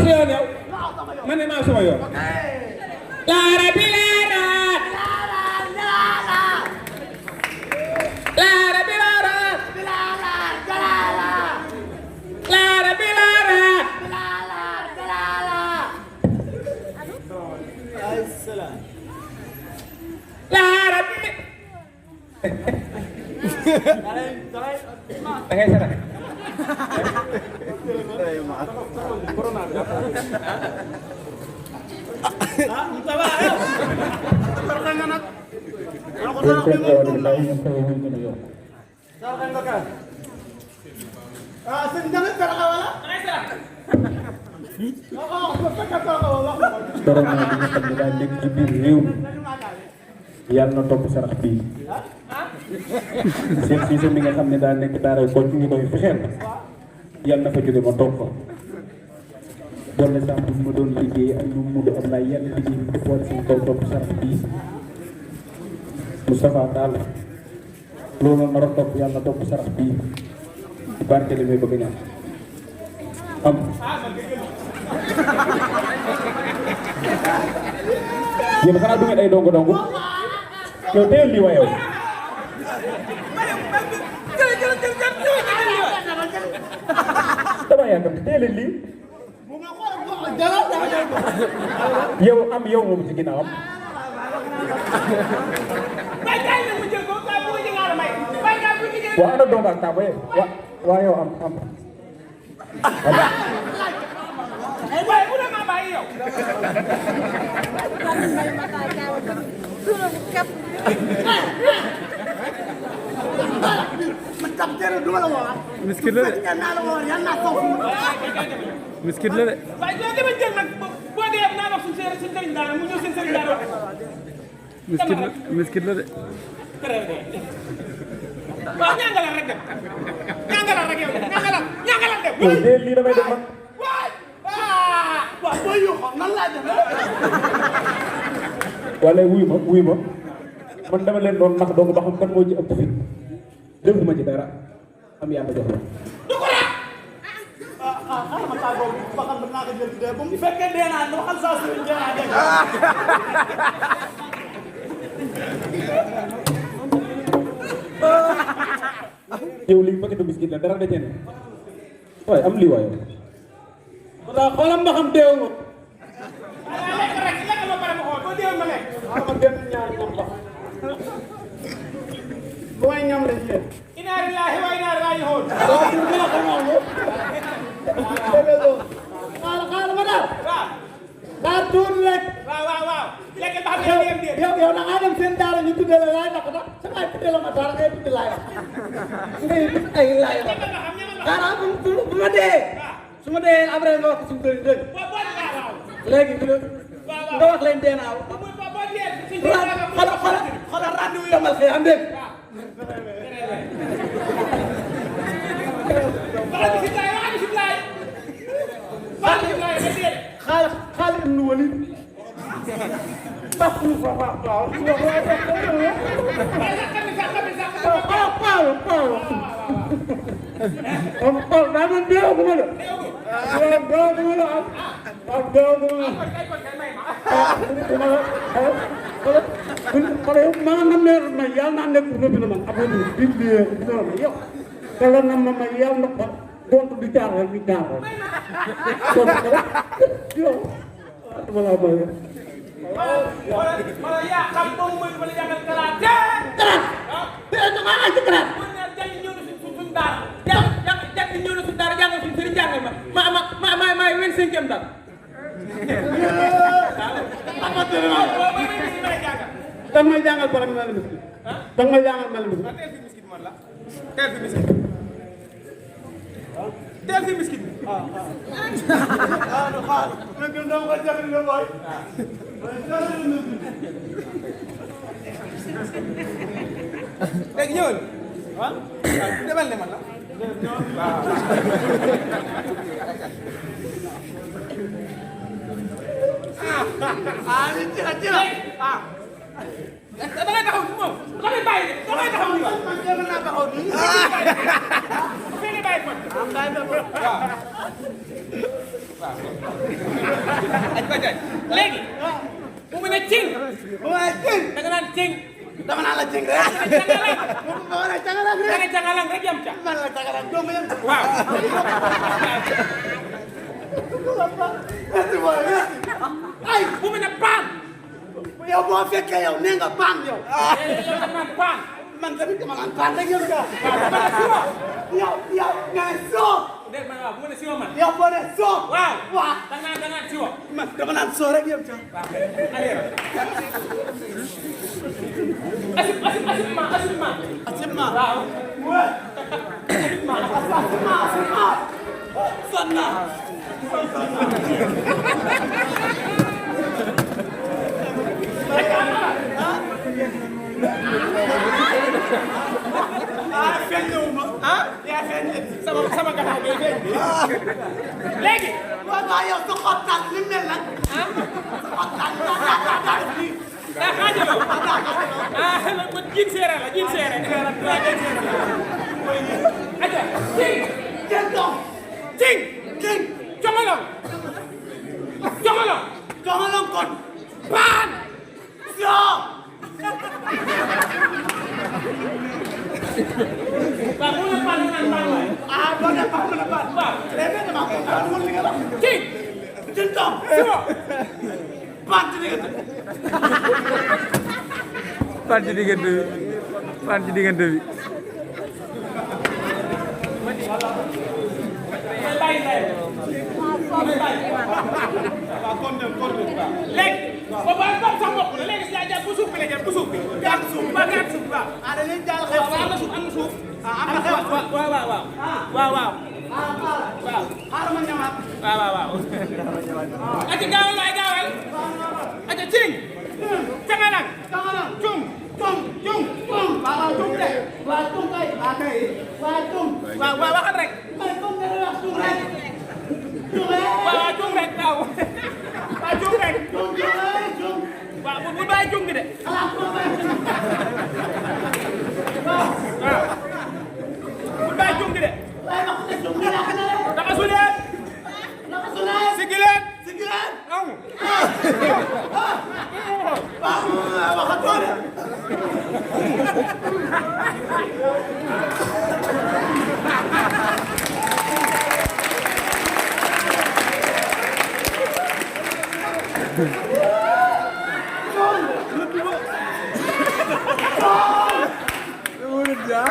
yoon yow man ne maa sama yoon laara bi laara laara bi laara laara bi laara laara bi da ngay sarax yàlla na topp sarax bii seen siise mi nga xam ne daa nekk daara ko ñu koy fexeel yàlla na fa jóge ma toog fa boole sax bu ma doon liggéey ak ñu mudd am naa yenn liggéey bi boole seen kaw topp sarax bii Moustapha Tall loolu nar a topp yàlla na topp sarax bii ci barke li may bëgg ñaan am yéen xanaa du ngeen ay dongo dongo yow teel lii waa yow dama yaakaar teel lii yow am yow moom ci ginnaawam waa ana dongo ak tàmba ye waa yow am miskit la de miskit la de waaye doo dama jël nag boo dee naa wax suñu sëriñ daara mu ñëw seen sëriñ daara miskit la de waaw ñaangalal rek dem ñaangalal rek yow ñaangalal dem yow dee lii damay def man waaw boo yuuxoo nan laa def wala wuyu ma man dama leen doon nax dong ba xam kan moo ci ëpp fit defuma ci dara am yàlla jox la du ko la ma taa boobu ba xam naa ko jël dee bu fekkee dee naa dama xam saa suñu dee naa dee yow lii paquetu biscuit la dara dete ne waaye am lii waaye daa xoolam ba xam deewu ma lekk rek lekk ma pare ma xool boo deewu ma lekk ma dem ñaar ñam ba bu may ñam la ci inna lillahi wa inna ilayhi raji'un xaaral ma daal daa tuut rek waaw lekk ba xam ne yow da ngaa dem seen daara ñu tuddee la laay naka da sa waay tuddee la ma daara ngay tuddee laay wax ngay ay laay wax xaaral bu ma dee su ma dee après nga wax ko suñu dëgg léegi nga wax leen dee naa xoolal rendez-vous yomal xëy am dégg xaaral ibn Walid taxul fa waaw daa man deewaguma la deewaguma la xale yow maa na meer ma yàlla naa nekk rëbb na man abonné bindi yow te la na ma yàlla na ko donte du caaxaan du caaxaan yow dama laa bëgg wala yaa xam moom mooy wala jàngal kalaat kalaat dama ay kalaat jàng ñëw na suñ daara jàng ñëw na suñ daara jàngal suñ sëriñ jàngal ma 25e daal danga may jàngal borom mel ni miskit danga may jàngal mel ni miskit teel fi miskit teel fi miskit léegi ñëwal ah demal ne man la Ani cila. da ngay taxaw ci moom da ngay bàyyi da ngay taxaw nii Man jéem naa taxaw nii. bu fekkee bàyyi ko Am day ba ko. léegi bu mu ne cing Waaye cing. da nga naan cing Dama naa la cing rek. Ma wala cangalang da rek. nga cangalang rek yam ca Man la cangalang dong yam. waaw Merci boy. Ay, bu mu ne paan yow boo fekkee yow nee nga baan yow. yow da naan paan Man tamit dama naan baan rek yow ja. waaw bu ma ne siwo Yow nga ne soo. dégg nga waaw bu ma ne siwo man Yow boo ne soo. waaw Waaw. da nga naan siwo Man dama naan soo rek yow ja. asipement Asima. waaw Ouais. Asima. Sonna. Ah, feeñ na wu ma. ah Yaa feeñ na. sama gannaaw ngay feeñ léegi Waaw waaw yow sa xottal li mel nag. ah Xottal daa nii. daa xaajaloo ah man jiin seere la jiin seere waaw jiin seere la aja cing Jën doom. cing King. jongolong jongolong Jongalong kon. paan Soo. waaw bu ne paan naan paan waay Ah, boo dee baax na baax. waaw Léegi nag damaa ko xaar woon li nga wax. cing Jën doom. siwo Baax ci diggante. pan ci diggante bi pan ci diggante bi bàyyi bàyyi léegi boobu ak comme sa mbokk la léegi si yaa jàpp bu suuf bi la jàpp bu suuf bi gàtt suuf ba gàtt suuf waaw Ah, dañuy jàll xew. waaw am na suuf am na suuf Ah, am na xew. waaw waaw waaw waaw waaw Ah, waaw xaaral ma ñamaat. waaw waaw waaw aca gaawal waay gaawal aca cing cangalang Jongalong. cung Tung. cung Tung. Waaw tung de. Waaw tung kay. Waaw kay. Waaw tung. waaw waaw waxal rek Man tung nga wax tung rek. Tung rek. waaw waaw cung rek waaw waaw cung rek Tung rek. Tung. waaw bu bàyyi cung bi de Xalaat ko rek. waaw bu bàyyi cung bi de Waaye wax ne tung nga lakk na rek. dafa su leen Naka su leen. sigi leen Sigi leen. aw Waaw waxatoo de. Udah.